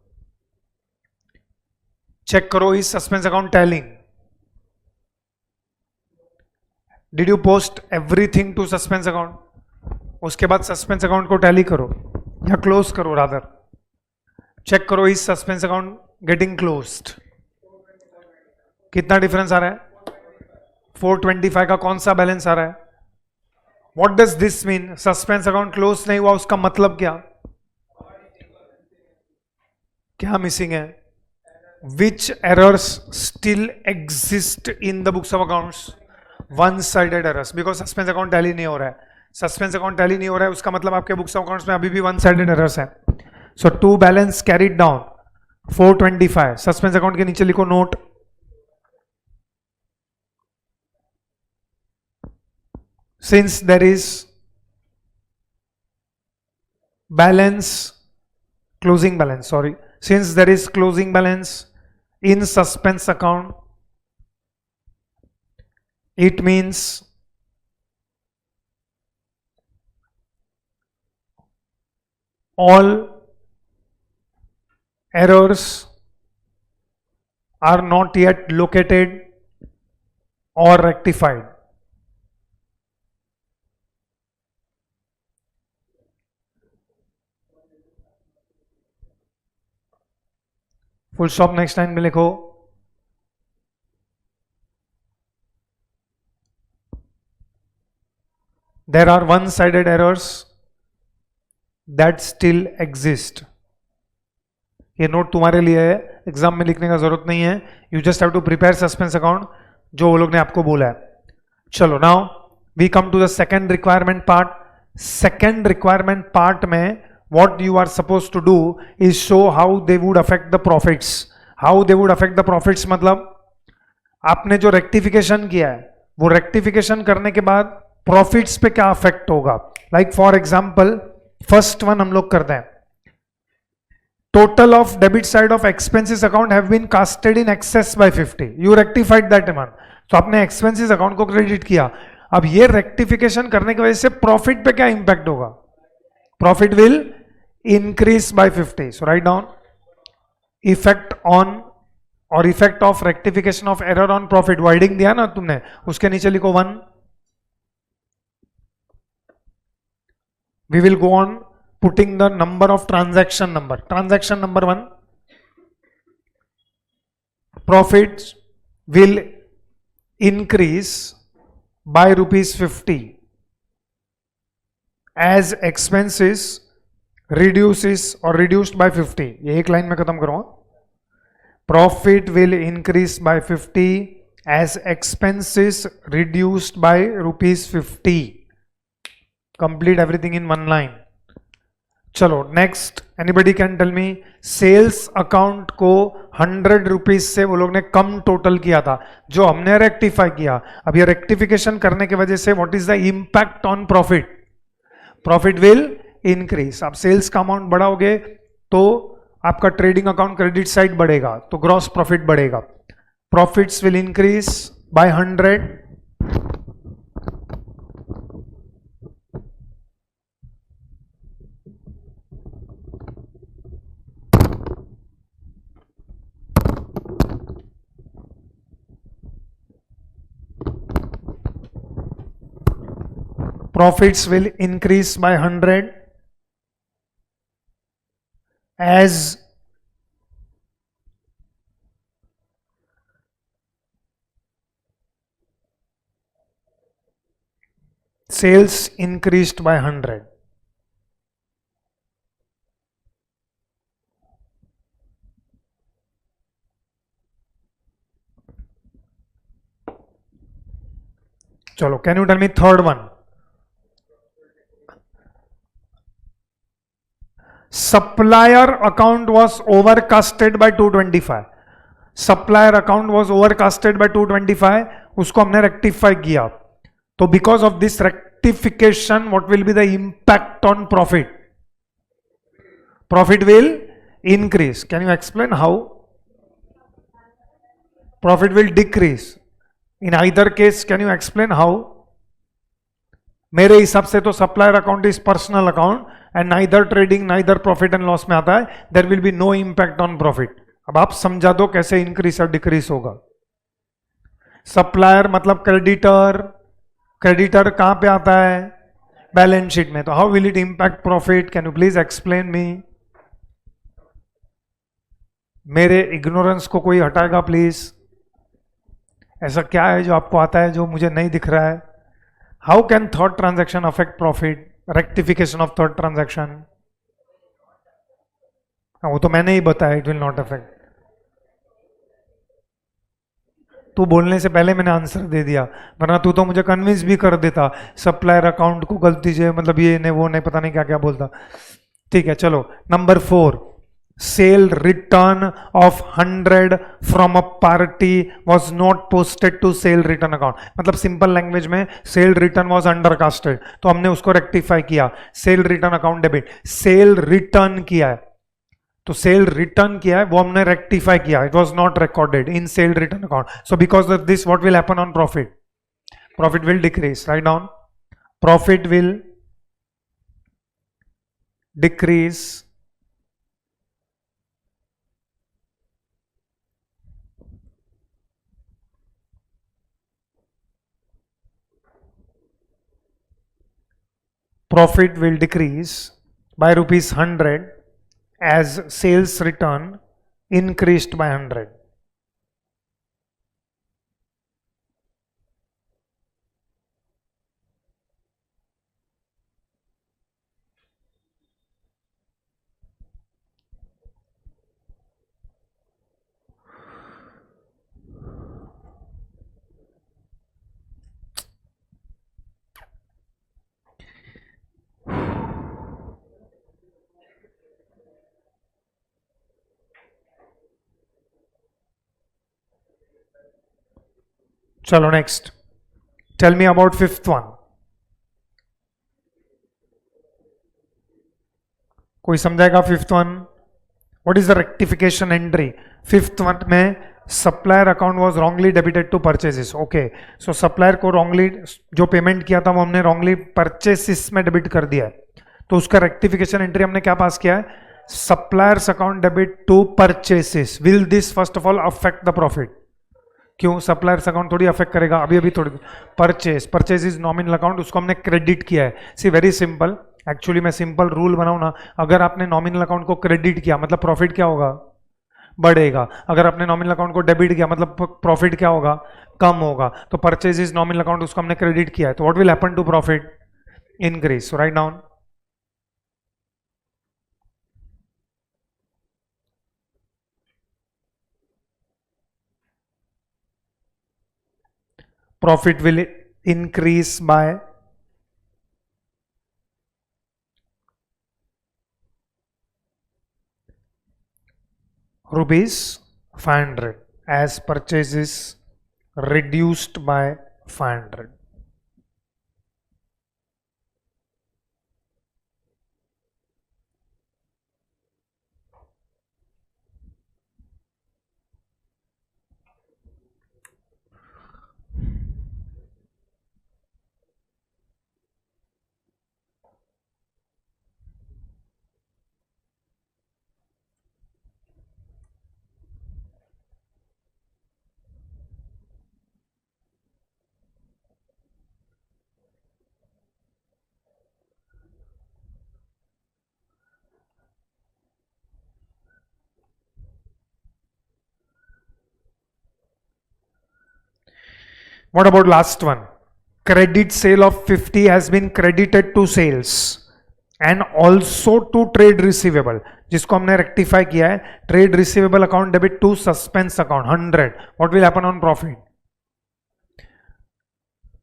चेक करो इस suspense account tallying. Did you post everything to suspense account? उसके बाद सस्पेंस अकाउंट को टैली करो या क्लोज करो, रादर चेक करो इस सस्पेंस अकाउंट गेटिंग क्लोज्ड. कितना डिफरेंस आ रहा है? 425 का कौन सा बैलेंस आ रहा है? What does this mean? Suspense account close नहीं हुआ, उसका मतलब क्या? क्या मिसिंग है? Which errors still exist in the books of accounts? One sided errors, because suspense account tally नहीं हो रहा है. सस्पेंस अकाउंट टैली नहीं हो रहा है, उसका मतलब आपके बुक्स ऑफ अकाउंट्स में अभी भी वन साइडेड एरर्स है. So to balance carried down 425. Suspense account के नीचे लिखो note. Since there is closing balance, since there is closing balance in suspense account, it means all errors are not yet located or rectified. Full stop next line में लिखो. There are one sided errors that still exist. ये note तुम्हारे लिए है, exam में लिखने का जरूरत नहीं है. You just have to prepare suspense account जो वो लोग ने आपको बोला है. चलो now we come to the second requirement part. Second requirement part में what you are supposed to do is show how they would affect the profits. How they would affect the profits मतलब आपने जो rectification किया है वो rectification करने के बाद प्रॉफिट्स पे क्या अफेक्ट होगा. Like for example first one हम लोग करते हैं. total of debit side of expenses account have been casted in excess by 50. You rectified that amount. तो आपने expenses account को क्रेडिट किया. अब ये रेक्टिफिकेशन करने की वजह से प्रॉफिट पे क्या इंपैक्ट होगा? Profit will increase by 50. So write down effect on और effect of rectification of error on profit. Wording दिया ना तुमने, उसके नीचे लिखो 1. We will go on putting the number of transaction number. Transaction number 1, profits will increase by rupees 50 as expenses reduces or reduced by 50. ये एक line में खत्म करूंगा. Profit will increase by 50 as expenses reduced by rupees 50. Complete everything in one line. चलो next, anybody can tell me, sales account को 100 rupees से वो लोग ने कम टोटल किया था, जो हमने रेक्टिफाई किया. अब ये रेक्टिफिकेशन करने की वजह से what is the impact on profit? Profit will increase. आप सेल्स का अमाउंट बढ़ाओगे तो आपका ट्रेडिंग अकाउंट क्रेडिट साइड बढ़ेगा, तो ग्रॉस प्रॉफिट बढ़ेगा. Profits will increase bye 100. Profits will increase by 100 as sales increased by 100. चलो, can you tell me third one? Supplier account was overcasted by 225. Supplier account was overcasted by 225. उसको हमने rectify किया. तो because of this rectification, what will be the impact on profit? Profit will increase. Can you explain how? Profit will decrease. In either case, can you explain how? मेरे हिसाब से तो supplier account is personal account and neither trading neither profit and loss में आता है. There will be no impact on profit. अब आप समझा दो कैसे इंक्रीज और डिक्रीज होगा. सप्लायर मतलब क्रेडिटर. क्रेडिटर कहां पे आता है? बैलेंस शीट में. तो how will it impact profit? Can you please explain me? मेरे इग्नोरेंस को कोई हटाएगा प्लीज? ऐसा क्या है जो आपको आता है जो मुझे नहीं दिख रहा है? How can third transaction affect profit? Rectification of third transaction. वो तो मैंने ही बताया, it will not affect. तू बोलने से पहले मैंने आंसर दे दिया, वरना तू तो मुझे कन्विंस भी कर देता. सप्लायर अकाउंट को गलती से मतलब ये नहीं वो नहीं पता नहीं क्या क्या बोलता. ठीक है, चलो number 4. Sale return of 100 from a party was not posted to sale return account. मतलब सिंपल लैंग्वेज में सेल रिटर्न वॉज अंडरकास्टेड, तो हमने उसको रेक्टिफाई किया. Cell return account debit. Cell return किया है, तो सेल रिटर्न किया है वो हमने रेक्टिफाई किया. It was not recorded in cell return account. So because of this what will happen on profit? Profit will decrease. Right down. Profit will decrease profit will decrease by rupees 100 as sales return increased by 100. चलो next, tell me about fifth one. कोई समझाएगा fifth one? What is the rectification entry? Fifth one में supplier account was wrongly debited to purchases. Okay, so supplier को wrongly जो payment किया था वो हमने रॉन्गली परचेसिस में डेबिट कर दिया है, तो उसका रेक्टिफिकेशन एंट्री हमने क्या पास किया है? Suppliers account debit to purchases. Will this first of all affect the profit? क्यों? सप्लायर्स अकाउंट थोड़ी अफेक्ट करेगा, अभी अभी थोड़ी. परचेज इज नॉमिनल अकाउंट, उसको हमने क्रेडिट किया है. सी वेरी सिंपल, एक्चुअली मैं सिंपल रूल बनाऊं ना, अगर आपने नॉमिनल अकाउंट को क्रेडिट किया मतलब प्रॉफिट क्या होगा? बढ़ेगा. अगर आपने नॉमिनल अकाउंट को डेबिट किया मतलब प्रॉफिट क्या होगा? कम होगा. तो परचेज इज नॉमिनल अकाउंट, उसको हमने क्रेडिट किया है, तो what will happen to profit? Increase. So write down profit will increase by rupees 500 as purchase is reduced by 500. What about last one? Credit sale of 50 has been credited to sales and also to trade receivable, जिसको हमने rectify किया है. Trade receivable account debit to suspense account 100. What will happen on profit?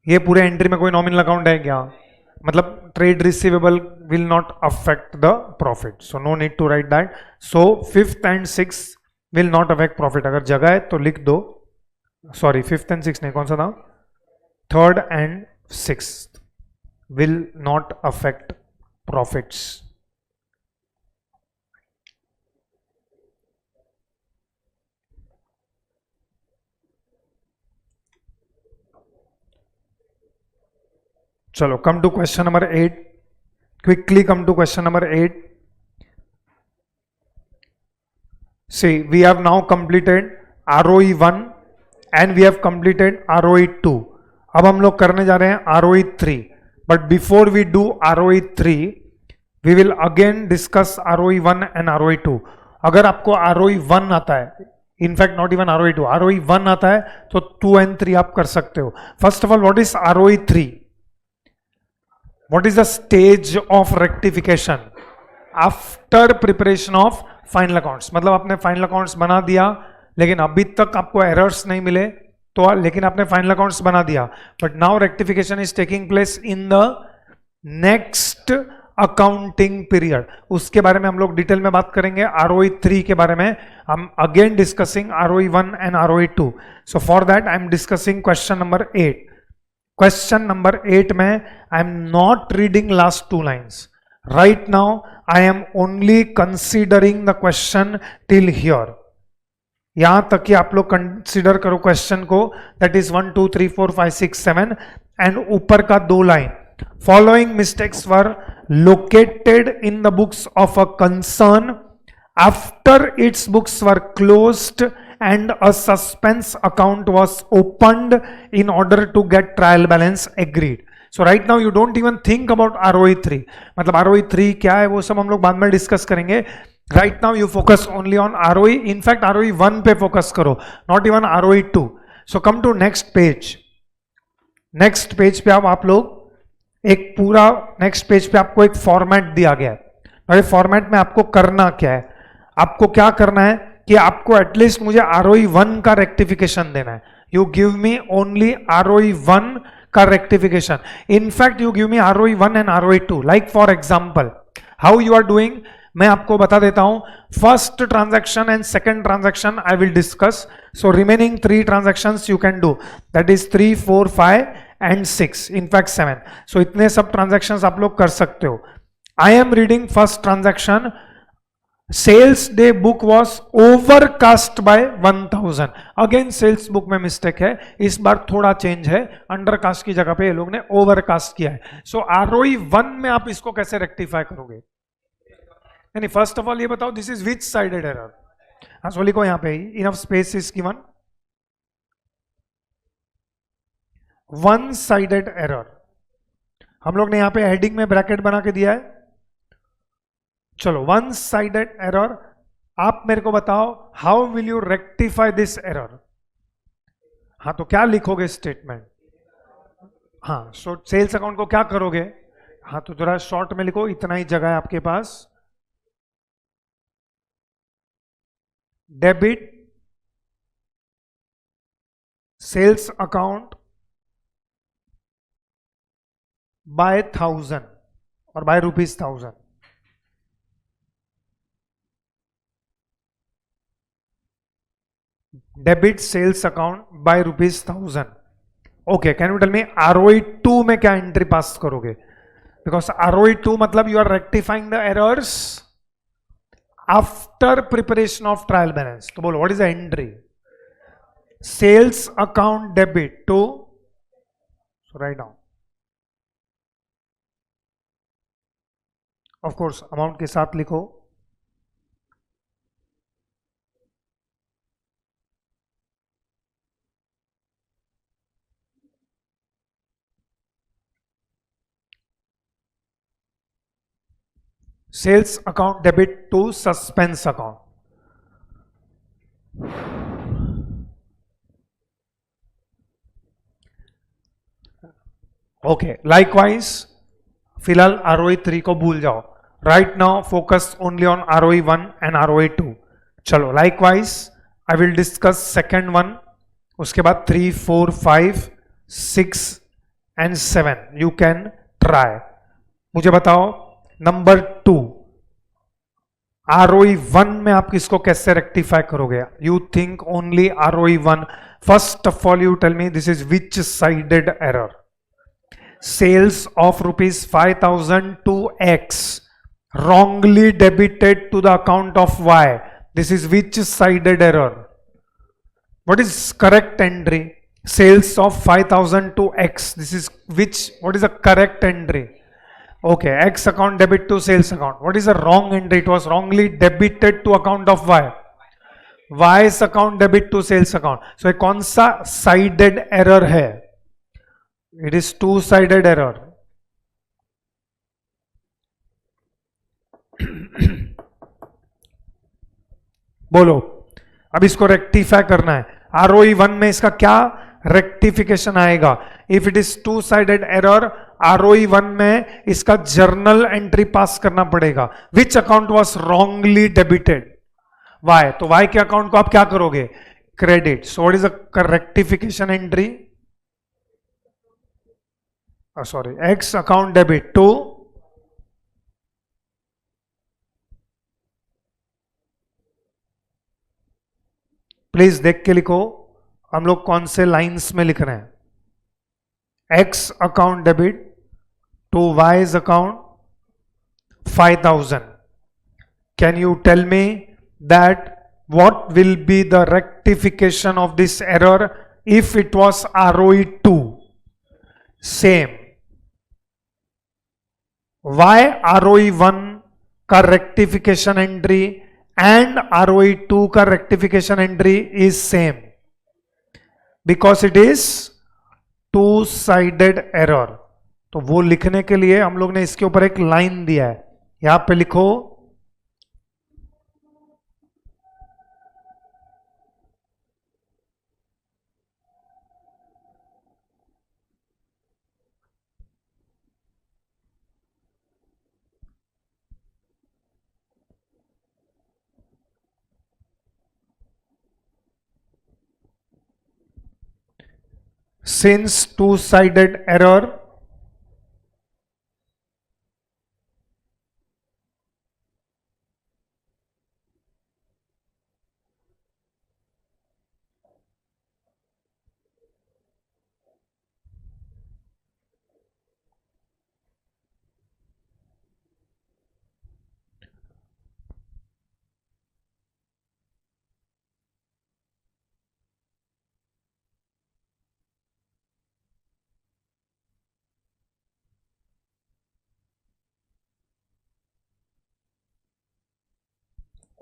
ये पूरे entry में कोई nominal account है क्या? मतलब trade receivable will not affect the profit, so no need to write that. So fifth and six will not affect profit. अगर जगह है तो लिख दो. सॉरी, फिफ्थ एंड सिक्स नहीं, कौन सा था? Third and sixth will not affect profits. चलो, come to question number 8. Quickly come to question number 8. See, we have now completed ROE 1 and we have completed ROE 2. अब हम लोग करने जा रहे हैं ROE 3. But before we do ROE 3, we will again discuss ROE 1 and ROE 2. अगर आपको ROE 1 आता है, in fact not even ROE 2, ROE 1 आता है तो 2 and 3 आप कर सकते हो. First of all, what is ROE 3? What is the stage of rectification after preparation of final accounts? मतलब आपने फाइनल अकाउंट्स बना दिया लेकिन अभी तक आपको एरर्स नहीं मिले, तो लेकिन आपने फाइनल अकाउंट्स बना दिया, but now rectification is taking place in the next accounting period. उसके बारे में हम लोग डिटेल में बात करेंगे. ROE 3 के बारे में हम again discussing ROE 1 and ROE 2. So for that I am discussing question number 8. Question number 8 में I am not reading last 2 lines. Right now I am only considering the question till here. यहां तक कि आप लोग consider करो question को, that is 1 2 3 4 5 6 7 and ऊपर का 2 line. Following mistakes were located in the books of a concern after it's books were closed and a suspense account was opened in order to get trial balance agreed. So right now you don't even think about ROE 3. मतलब ROE 3 क्या है वो सब हम लोग बाद में discuss करेंगे. Right now you focus only on ROE. In fact ROE 1 पे फोकस करो, not even ROE 2. So come to next page. Next page पे आप लोग एक पूरा नेक्स्ट पेज पे आपको एक फॉर्मेट दिया गया है. और ये फॉर्मेट में आपको करना क्या है? आपको क्या करना है कि आपको एटलीस्ट मुझे ROE 1 का रेक्टिफिकेशन देना है. You give me only ROE 1 का rectification. In fact you give me ROE 1 and ROE 2. Like for example how you are doing, मैं आपको बता देता हूं. First transaction and second transaction I will discuss. So remaining 3 transactions you can do, that is 3 4 5 and 6, in fact 7. सो इतने सब transactions आप लोग कर सकते हो. I am reading first transaction. Sales day book was overcast by 1000. Again sales book में mistake है, इस बार थोड़ा चेंज है, अंडरकास्ट की जगह पे ये लोग ने ओवरकास्ट किया है. सो आरओई 1 में आप इसको कैसे रेक्टिफाई करोगे? यानी फर्स्ट ऑफ ऑल ये बताओ this is which sided error. हाँ सो लिखो यहां पे enough space is given. One sided error. हम लोग ने यहां पे हेडिंग में ब्रैकेट बना के दिया है. चलो वन साइडेड एरर. आप मेरे को बताओ how will you rectify this error. हाँ तो क्या लिखोगे स्टेटमेंट? हाँ सो सेल्स अकाउंट को क्या करोगे? हाँ तो जरा शॉर्ट में लिखो, इतना ही जगह है आपके पास. डेबिट सेल्स अकाउंट बाय 1000 और by ₹1000. Debit sales account by ₹1000. Okay, can you tell me ROE 2 में क्या एंट्री पास करोगे? बिकॉज आरओई 2 मतलब you are rectifying the errors after preparation of trial balance. तो बोलो what is the entry? Sales account debit to, write down. Of course amount के साथ लिखो. Sales account debit to suspense account. Okay, likewise फिलहाल ROE 3 को भूल जाओ. Right now focus only on ROE 1 and ROE 2. चलो likewise I will discuss second one, उसके बाद 3, 4, 5, 6 एंड 7 यू कैन ट्राई. मुझे बताओ नंबर 2 आरओई 1 में आप इसको कैसे रेक्टिफाई करोगे? You think only ROE 1. First of all you tell me this is which sided error? Sales of ₹5,000 to X wrongly debited to the account of Y. This is which sided error? What is correct entry? Sales of 5,000 to X. This is which? What is the correct entry? Okay, X account debit to sales account. What is the wrong entry? It was wrongly debited to account of Y. Y's account debit to sales account. So ये कौन सा sided error है? It is two-sided error. बोलो अब इसको rectify करना है. ROE 1 में इसका क्या रेक्टिफिकेशन आएगा? If it is two sided error, ROE 1 में इसका जर्नल एंट्री पास करना पड़ेगा. Which account was wrongly debited? Y. तो वाई के अकाउंट को आप क्या करोगे? Credit. So what is the rectification entry? Sorry, X account debit to please देख के लिखो हम लोग कौन से लाइंस में लिख रहे हैं. X account debit to Y's account 5,000. Can you tell me that what will be the rectification of this error if it was ROE 2? Same. Why ROE 1 का rectification entry and ROE 2 का rectification entry is same? Because it is two-sided error. तो वो लिखने के लिए हम लोग ने इसके ऊपर एक लाइन दिया है, यहां पे लिखो since two-sided error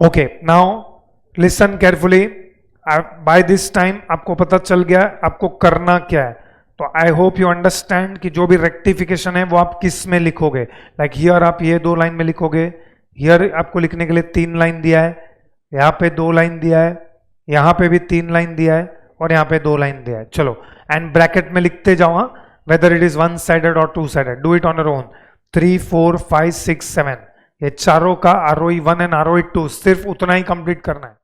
okay, now listen carefully. By this time आपको पता चल गया आपको करना क्या है। तो आई होप यू अंडरस्टैंड कि जो भी रेक्टिफिकेशन है वो आप किस में लिखोगे। लाइक हियर आप ये 2 लाइन में लिखोगे, हियर आपको लिखने के लिए 3 लाइन दिया है, यहाँ पे 2 लाइन दिया है, यहाँ पे भी 3 लाइन दिया है और यहाँ पे 2 लाइन दिया है। चलो, एंड ब्रैकेट में लिखते जाओ, वेदर इट इज 1 साइडेड और 2 sided, do it on your own. 3 4 5 6 7 ये चारों का ROE 1 एंड ROE 2 सिर्फ उतना ही कंप्लीट करना है।